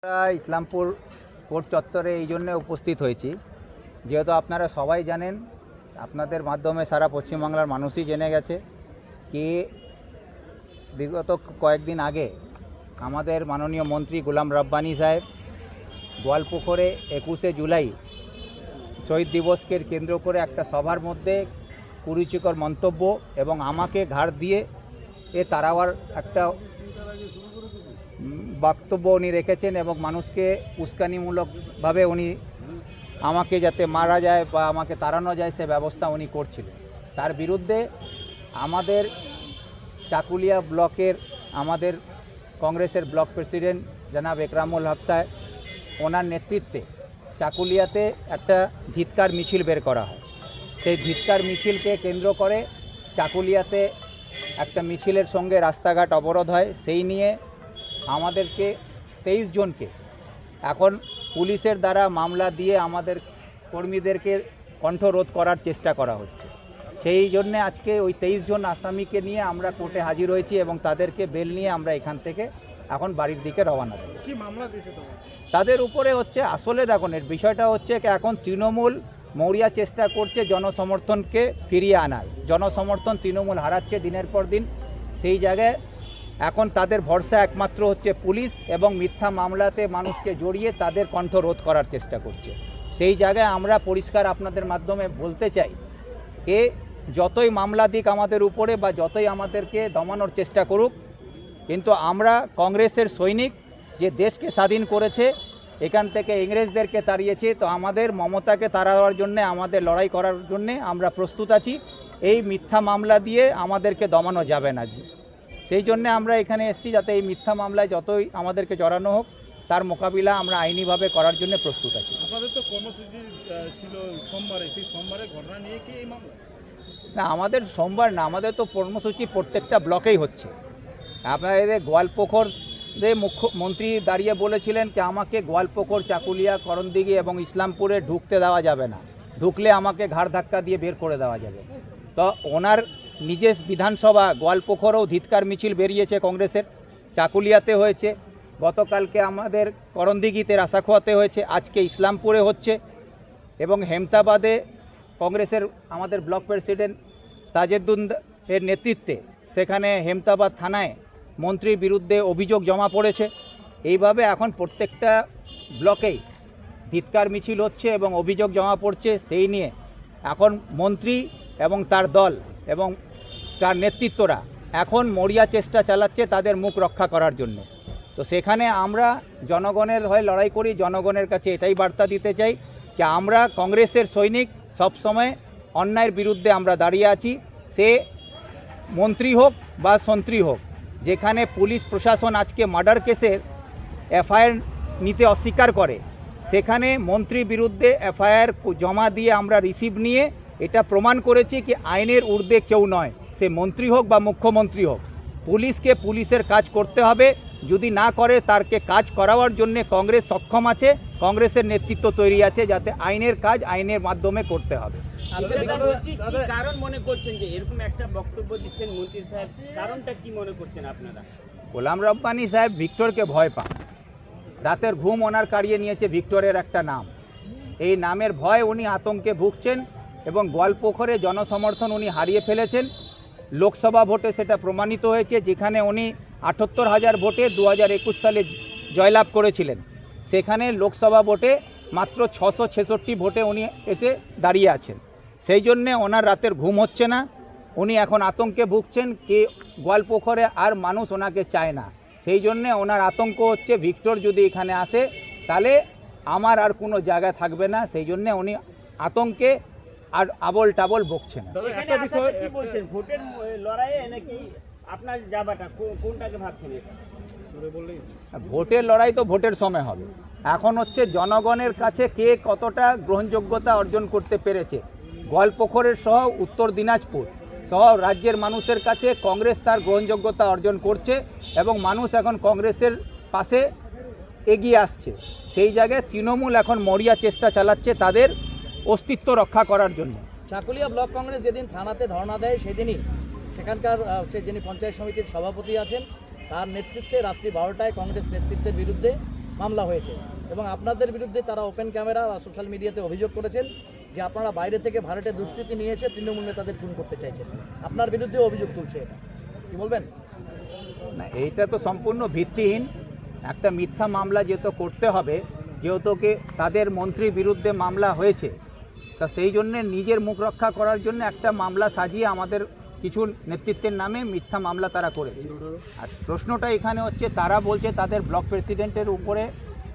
Islampur court চত্বরে এই জন্য উপস্থিত হয়েছি, যেহেতু আপনারা সবাই জানেন, আপনাদের মাধ্যমে সারা পশ্চিমবাংলার মানুষই জেনে গেছে কি বিগত কয়েকদিন আগে আমাদের মাননীয় মন্ত্রী গোলাম রব্বানী সাহেব গোয়ালপুকুরে 21শে জুলাই শহীদ দিবসকে কেন্দ্র করে একটা সভার মধ্যে কুরুচিকর মন্তব্য এবং আমাকে ঘাড় দিয়ে তাড়াবার একটা বক্তব্য উনি রেখেছেন এবং মানুষকে উস্কানিমূলকভাবে উনি আমাকে যাতে মারা যায় বা আমাকে তাড়ানো যায় সে ব্যবস্থা উনি করছিলেন। তার বিরুদ্ধে আমাদের চাকুলিয়া ব্লকের আমাদের কংগ্রেসের ব্লক প্রেসিডেন্ট জনাব একরামুল হক সাহেব, ওনার নেতৃত্বে চাকুলিয়াতে একটা ধিক্কার মিছিল বের করা হয়। সেই ধিক্কার মিছিলকে কেন্দ্র করে চাকুলিয়াতে একটা মিছিলের সঙ্গে রাস্তাঘাট অবরোধ হয়। সেই নিয়ে আমাদেরকে 23 জনকে এখন পুলিশের দ্বারা মামলা দিয়ে আমাদের কর্মীদেরকে কণ্ঠরোধ করার চেষ্টা করা হচ্ছে। সেই জন্যে আজকে ওই 23 জন আসামিকে নিয়ে আমরা কোর্টে হাজির হয়েছি এবং তাদেরকে বেল নিয়ে আমরা এখান থেকে এখন বাড়ির দিকে রওনা দেব। কি মামলা দিয়েছে তাদের উপরে হচ্ছে আসলে দেখুন, এর বিষয়টা হচ্ছে কি এখন তৃণমূল মৌরিয়া চেষ্টা করছে জনসমর্থনকে ফিরিয়ে আনার। জনসমর্থন তৃণমূল হারাচ্ছে দিনের পর দিন। সেই জায়গায় এখন তাদের ভরসা একমাত্র হচ্ছে পুলিশ এবং মিথ্যা মামলাতে মানুষকে জড়িয়ে তাদের কণ্ঠ রোধ করার চেষ্টা করছে। সেই জায়গায় আমরা পরিষ্কার আপনাদের মাধ্যমে বলতে চাই, যতই মামলা দিক আমাদের উপরে বা যতই আমাদেরকে দমানোর চেষ্টা করুক, কিন্তু আমরা কংগ্রেসের সৈনিক, যে দেশকে স্বাধীন করেছে, এখান থেকে ইংরেজদেরকে তাড়িয়েছে, তো আমাদের মমতাকে তাড়াবার জন্যে, আমাদের লড়াই করার জন্যে আমরা প্রস্তুত আছি। এই মিথ্যা মামলা দিয়ে আমাদেরকে দমানো যাবে না। সেই জন্যে আমরা এখানে এসেছি, যাতে এই মিথ্যা মামলায় যতই আমাদেরকে জড়ানো হোক তার মোকাবিলা আমরা আইনিভাবে করার জন্য প্রস্তুত আছি। আপনাদের তো কর্মসূচি ছিল সোমবারে, সেই সোমবারে ঘটনা নিয়ে কি এই মামলা? না, আমাদের সোমবার না, আমাদের তো কর্মসূচি প্রত্যেকটা ব্লকেই হচ্ছে। আপনাদের গোয়ালপুকুর মুখ্যমন্ত্রী দাঁড়িয়ে বলেছিলেন কি আমাকে গোয়ালপুকুর, চাকুলিয়া, করণদিঘি এবং ইসলামপুরে ঢুকতে দেওয়া যাবে না, ঢুকলে আমাকে ঘাড় ধাক্কা দিয়ে বের করে দেওয়া যাবে। তো ওনার নিজের বিধানসভা গোয়ালপুকুরেও ধিক্কার মিছিল বেরিয়েছে কংগ্রেসের, চাকুলিয়াতে হয়েছে, গতকালকে আমাদের করণদিঘিতে রাসাখোয়াতে হয়েছে, আজকে ইসলামপুরে হচ্ছে এবং হেমতাবাদে কংগ্রেসের আমাদের ব্লক প্রেসিডেন্ট তাজেদ্দুন এর নেতৃত্বে সেখানে হেমতাবাদ থানায় মন্ত্রীর বিরুদ্ধে অভিযোগ জমা পড়েছে। এইভাবে এখন প্রত্যেকটা ব্লকেই ধিক্কার মিছিল হচ্ছে এবং অভিযোগ জমা পড়ছে। সেই নিয়ে এখন মন্ত্রী এবং তার দল এবং তার নেতৃত্বরা এখন মরিয়া চেষ্টা চালাচ্ছে তাদের মুখ রক্ষা করার জন্য। তো সেখানে আমরা জনগণের হয়ে লড়াই করি। জনগণের কাছে এটাই বার্তা দিতে চাই যে আমরা কংগ্রেসের সৈনিক, সবসময় অন্যায়ের বিরুদ্ধে আমরা দাঁড়িয়ে আছি। সে মন্ত্রী হোক বা সন্ত্রী হোক, যেখানে পুলিশ প্রশাসন আজকে মার্ডার কেসের এফআইআর নিতে অস্বীকার করে, সেখানে মন্ত্রীর বিরুদ্ধে এফআইআর জমা দিয়ে আমরা রিসিভ নিয়ে এটা প্রমাণ করেছি কি আইনের ঊর্ধ্বে কেউ নয়, সে মন্ত্রী হোক বা মুখ্যমন্ত্রী হোক। পুলিশকে পুলিশের কাজ করতে হবে, যদি না করে তারকে কাজ করাবার জন্য কংগ্রেস সক্ষম আছে, কংগ্রেসের নেতৃত্ব তৈরি আছে, যাতে আইনের কাজ আইনের মাধ্যমে করতে হবে। কারণ মনে করছেন যে এরকম একটা বক্তব্য দিচ্ছেন মন্ত্রী সাহেব, কারণটা কি মনে করছেন আপনারা? গোলাম রব্বানী সাহেব ভিক্টরকে ভয় পান, রাতের ঘুম ওনার কাড়িয়ে নিয়েছে ভিক্টরের একটা নাম। এই নামের ভয় উনি আতঙ্কে ভুগছেন এবং গোয়ালপুকুরে জনসমর্থন উনি হারিয়ে ফেলেছেন। লোকসভা ভোটে সেটা প্রমাণিত হয়েছে, যেখানে উনি 78,000 ভোটে 2021 সালে জয়লাভ করেছিলেন, সেখানে লোকসভা ভোটে মাত্র 666 ভোটে উনি এসে দাঁড়িয়ে আছেন। সেই জন্যে ওনার রাতের ঘুম হচ্ছে না, উনি এখন আতঙ্কে ভুগছেন কি গোয়ালপুকুরে আর মানুষ ওনাকে চায় না। সেই জন্যে ওনার আতঙ্ক হচ্ছে ভিক্টর যদি এখানে আসে তাহলে আমার আর কোনো জায়গা থাকবে না। সেই জন্যে উনি আতঙ্কে আর আবল টাবল বকছেন। একটা বিষয় কি বলছেন, ভোটের লড়াইয়ে নাকি আপনার যাবাটা কোনটাকে ভাবছেন? ভোটের লড়াই তো ভোটের সময় হবে, এখন হচ্ছে জনগণের কাছে কে কতটা গ্রহণযোগ্যতা অর্জন করতে পেরেছে। গোয়ালপুকুরের সহ উত্তর দিনাজপুর সহ রাজ্যের মানুষের কাছে কংগ্রেস তার গ্রহণযোগ্যতা অর্জন করছে এবং মানুষ এখন কংগ্রেসের পাশে এগিয়ে আসছে। সেই জায়গায় তৃণমূল এখন মরিয়া চেষ্টা চালাচ্ছে তাদের অস্তিত্ব রক্ষা করার জন্য। চাকুলিয়া ব্লক কংগ্রেস যেদিন থানাতে ধর্ণা দেয় সেদিনই সেখানকার যিনি পঞ্চায়েত সমিতির সভাপতি আছেন তার নেতৃত্বে রাত্রি 12টায় কংগ্রেস নেতৃত্বের বিরুদ্ধে মামলা হয়েছে এবং আপনাদের বিরুদ্ধে তারা ওপেন ক্যামেরা বা সোশ্যাল মিডিয়াতে অভিযোগ করেছেন যে আপনারা বাইরে থেকে ভাড়াটে দুষ্কৃতী নিয়ে এসে তৃণমূল নেতাদের খুন করতে চাইছেন। আপনার বিরুদ্ধে অভিযোগ তুলছে এটা, কি বলবেন? না, এইটা তো সম্পূর্ণ ভিত্তিহীন একটা মিথ্যা মামলা যেহেতু করতে হবে, যেহেতু কি তাদের মন্ত্রীর বিরুদ্ধে মামলা হয়েছে, তা সেই জন্যে নিজের মুখ রক্ষা করার জন্য একটা মামলা সাজিয়ে আমাদের কিছু নেতৃত্বের নামে মিথ্যা মামলা তারা করেছে। আর প্রশ্নটা এখানে হচ্ছে তারা বলছে তাদের ব্লক প্রেসিডেন্টের উপরে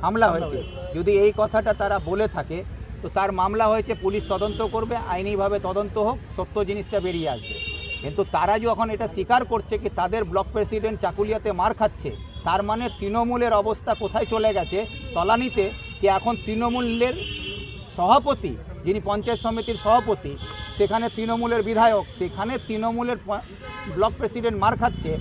হামলা হয়েছে। যদি এই কথাটা তারা বলে থাকে তো তার মামলা হয়েছে, পুলিশ তদন্ত করবে, আইনিভাবে তদন্ত হোক, সত্য জিনিসটা বেরিয়ে আসবে। কিন্তু তারা যখন এটা স্বীকার করছে কি তাদের ব্লক প্রেসিডেন্ট চাকুলিয়াতে মার খাচ্ছে, তার মানে তৃণমূলের অবস্থা কোথায় চলে গেছে তলানিতে, কি এখন তৃণমূলের সভাপতি যিনি পঞ্চায়েত সমিতির সভাপতি, সেখানে তৃণমূলের বিধায়ক, সেখানে তৃণমূলের ব্লক প্রেসিডেন্ট মার খাচ্ছে।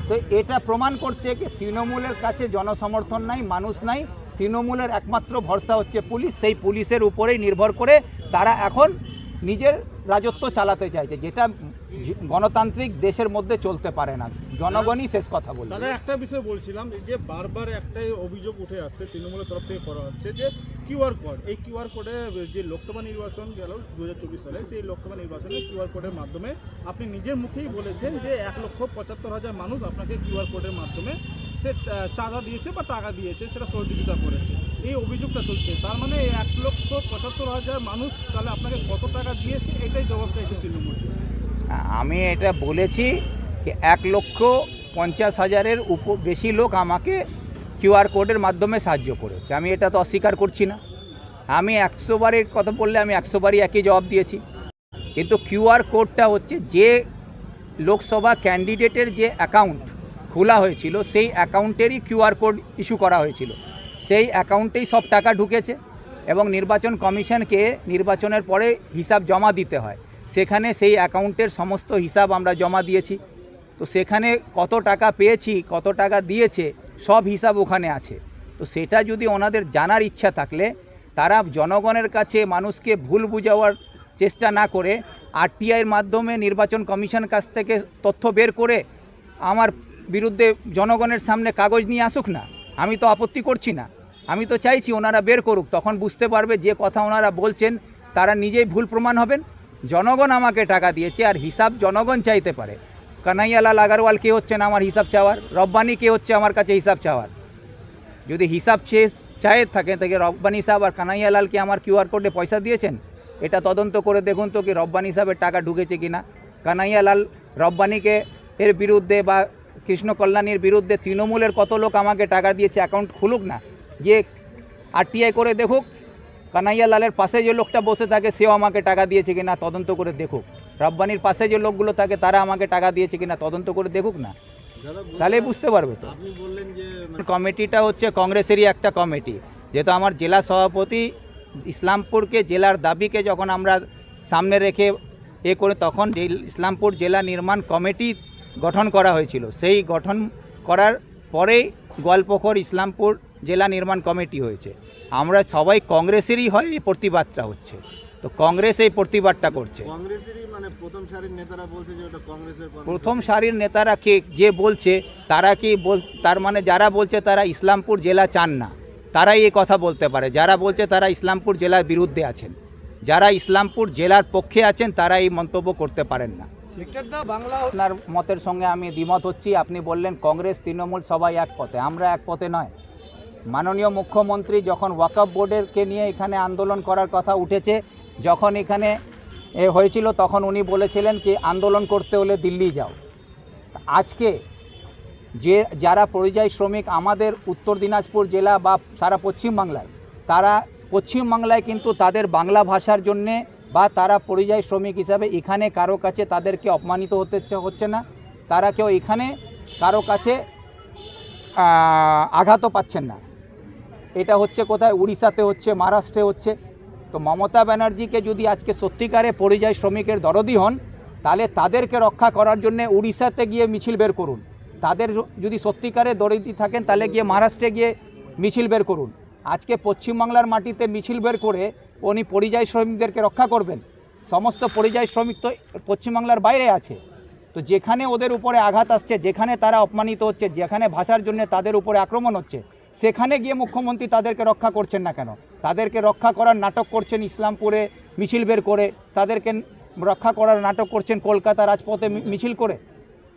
তো এটা প্রমাণ করছে কি তৃণমূলের কাছে জনসমর্থন নাই, মানুষ নাই, তৃণমূলের একমাত্র ভরসা হচ্ছে পুলিশ। সেই পুলিশের উপরেই নির্ভর করে তারা এখন নিজের রাজত্ব চালাতে চাইছে, যেটা গণতান্ত্রিক দেশের মধ্যে চলতে পারে না। জনগণই শেষ কথা বলবে। দাদা একটা বিষয় বলছিলাম, যে বারবার একটাই অভিযোগ উঠে আসছে তৃণমূলের তরফ থেকে করা হচ্ছে যে কিউআর কোড, এই কিউআর কোডে যে লোকসভা নির্বাচন গেল 2024 সালে, সেই লোকসভা নির্বাচনে কিউআর কোডের মাধ্যমে আপনি নিজের মুখেই বলেছেন যে 1,75,000 মানুষ আপনাকে কিউআর কোডের মাধ্যমে সে চাঁদা দিয়েছে বা টাকা দিয়েছে, সেটা সহযোগিতা করেছে, এই অভিযোগটা চলছে। তার মানে 1,75,000 মানুষ তাহলে আপনাকে কত টাকা দিয়েছে, এটাই জবাব চাইছে তৃণমূল। আমি এটা বলেছি যে 1,50,000-এর বেশি লোক আমাকে কিউআর কোডের মাধ্যমে সাহায্য করেছে। আমি এটা তো অস্বীকার করছি না। আমি 100 বারের কথা বললে আমি 100 বারই একই জবাব দিয়েছি। কিন্তু কিউআর কোডটা হচ্ছে যে লোকসভা ক্যান্ডিডেটের যে অ্যাকাউন্ট খোলা হয়েছিল, সেই অ্যাকাউন্টেরই কিউআর কোড ইস্যু করা হয়েছিল। সেই অ্যাকাউন্টেই সব টাকা ঢুকেছে এবং নির্বাচন কমিশনকে নির্বাচনের পরে হিসাব জমা দিতে হয়, সেখানে সেই অ্যাকাউন্টের সমস্ত হিসাব আমরা জমা দিয়েছি। তো সেখানে কত টাকা পেয়েছি, কত টাকা দিয়েছে, সব হিসাব ওখানে আছে। তো সেটা যদি ওনাদের জানার ইচ্ছা থাকলে তারা জনগণের কাছে মানুষকে ভুল বুঝাওয়ার চেষ্টা না করে আরটিআইয়ের মাধ্যমে নির্বাচন কমিশন কাছ থেকে তথ্য বের করে আমার বিরুদ্ধে জনগণের সামনে কাগজ নিয়ে আসুক না। আমি তো আপত্তি করছি না, আমি তো চাইছি ওনারা বের করুক, তখন বুঝতে পারবে যে কথা ওনারা বলছেন তারা নিজেই ভুল প্রমাণ হবেন। জনগণ আমাকে টাকা দিয়েছে আর হিসাব জনগণ চাইতে পারে। কানাইয়ালাল আগারওয়াল কে হচ্ছেন আমার হিসাব চাওয়ার, রব্বানি কে হচ্ছে আমার কাছে হিসাব চাওয়ার? যদি হিসাব চায়ে থাকে তাকে রব্বানি সাহেব আর কানাইয়ালালকে আমার কিউআর কোডে পয়সা দিয়েছেন, এটা তদন্ত করে দেখুন তো কি রব্বানি সাহেবের টাকা ঢুকেছে কিনা। কানাইয়ালাল রব্বানিকে এর বিরুদ্ধে বা কৃষ্ণ কল্যাণীর বিরুদ্ধে তৃণমূলের কত লোক আমাকে টাকা দিয়েছে, অ্যাকাউন্ট খুলুক না, গিয়ে আরটিআই করে দেখুক। কানাইয়ালালের পাশে যে লোকটা বসে থাকে সেও আমাকে টাকা দিয়েছে কিনা তদন্ত করে দেখুক। রব্বানির পাশে যে লোকগুলো থাকে তারা আমাকে টাকা দিয়েছে কিনা তদন্ত করে দেখুক না, তাহলেই বুঝতে পারবে। তো আপনি বললেন যে কমিটিটা হচ্ছে কংগ্রেসেরই একটা কমিটি, যেহেতু আমার জেলা সভাপতি ইসলামপুরকে জেলার দাবিকে যখন আমরা সামনে রেখে করে তখন ইসলামপুর জেলা নির্মাণ কমিটি গঠন করা হয়েছিল। সেই গঠন করার পরেই গোয়ালপুকুর ইসলামপুর জেলা নির্মাণ কমিটি হয়েছে। আমরা সবাই কংগ্রেসেরই হয়, এই প্রতিবাদটা হচ্ছে। তো কংগ্রেস এই প্রতিবাদটা করছে। কংগ্রেসেরই মানে প্রথম সারির নেতারা বলছে যে ওটা কংগ্রেসের প্রথম সারির নেতারা কে যে বলছে তারা কি তার মানে যারা বলছে তারা ইসলামপুর জেলা চান না, তারাই এই কথা বলতে পারে। যারা বলছে তারা ইসলামপুর জেলার বিরুদ্ধে আছেন, যারা ইসলামপুর জেলার পক্ষে আছেন তারা এই মন্তব্য করতে পারেন না। বাংলা আপনার মতের সঙ্গে আমি দ্বিমত হচ্ছি। আপনি বললেন কংগ্রেস তৃণমূল সবাই এক পথে, আমরা এক পথে নয়। মাননীয় মুখ্যমন্ত্রী যখন ওয়াকফ বোর্ডেরকে নিয়ে এখানে আন্দোলন করার কথা উঠেছে, যখন এখানে হয়েছিল তখন উনি বলেছিলেন কি আন্দোলন করতে হলে দিল্লি যাও। আজকে যারা পরিযায়ী শ্রমিক আমাদের উত্তর দিনাজপুর জেলা বা সারা পশ্চিমবাংলার, তারা পশ্চিমবাংলায় কিন্তু তাদের বাংলা ভাষার জন্যে বা তারা পরিযায়ী শ্রমিক হিসাবে এখানে কারো কাছে তাদেরকে অপমানিত হচ্ছে না, তারা কেউ এখানে কারো কাছে আঘাতও পাচ্ছেন না। এটা হচ্ছে কোথায়? উড়িষ্যাতে হচ্ছে, মহারাষ্ট্রে হচ্ছে। তো মমতা ব্যানার্জিকে যদি আজকে সত্যিকারে পরিযায়ী শ্রমিকের দরদি হন, তাহলে তাদেরকে রক্ষা করার জন্য উড়িষ্যাতে গিয়ে মিছিল বের করুন। তাদের যদি সত্যিকারে দরদি থাকেন তাহলে গিয়ে মহারাষ্ট্রে গিয়ে মিছিল বের করুন। আজকে পশ্চিমবাংলার মাটিতে মিছিল বের করে উনি পরিযায়ী শ্রমিকদেরকে রক্ষা করবেন? সমস্ত পরিযায়ী শ্রমিক তো পশ্চিমবাংলার বাইরে আছে। তো যেখানে ওদের উপরে আঘাত আসছে, যেখানে তারা অপমানিত হচ্ছে, যেখানে ভাষার জন্য তাদের উপরে আক্রমণ হচ্ছে, সেখানে গিয়ে মুখ্যমন্ত্রী তাদেরকে রক্ষা করছেন না কেন? তাদেরকে রক্ষা করার নাটক করছেন ইসলামপুরে মিছিল বের করে, তাদেরকে রক্ষা করার নাটক করছেন কলকাতা রাজপথে মিছিল করে।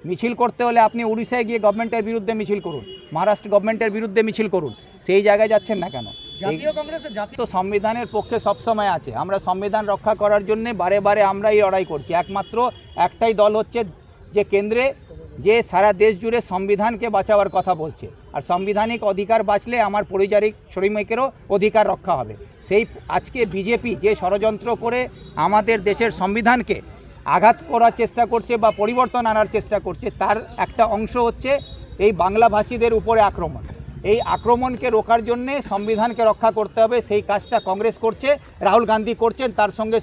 মিছিল করতে হলে আপনি উড়িষ্যায় গিয়ে গভর্নমেন্টের বিরুদ্ধে মিছিল করুন, মহারাষ্ট্র গভর্নমেন্টের বিরুদ্ধে মিছিল করুন, সেই জায়গায় যাচ্ছেন না কেন? জাতীয় কংগ্রেসের তো সংবিধানের পক্ষে সবসময় আছে, আমরা সংবিধান রক্ষা করার জন্য বারে বারে আমরা এই লড়াই করছি। একমাত্র একটাই দল হচ্ছে যে কেন্দ্রে, যে সারা দেশ জুড়ে সংবিধানকে বাঁচাবার কথা বলছে, আর সাংবিধানিক অধিকার বাঁচলে আমার পরিযায়ী শ্রমিকেরও অধিকার রক্ষা হবে। সেই আজকে বিজেপি যে ষড়যন্ত্র করে আমাদের দেশের সংবিধানকে আঘাত করার চেষ্টা করছে বা পরিবর্তন আনার চেষ্টা করছে, তার একটা অংশ হচ্ছে এই বাংলাভাষীদের উপরে আক্রমণ। এই আক্রমণকে রোখার জন্যে সংবিধানকে রক্ষা করতে হবে, সেই কাজটা কংগ্রেস করছে, রাহুল গান্ধী করছেন, তার সঙ্গে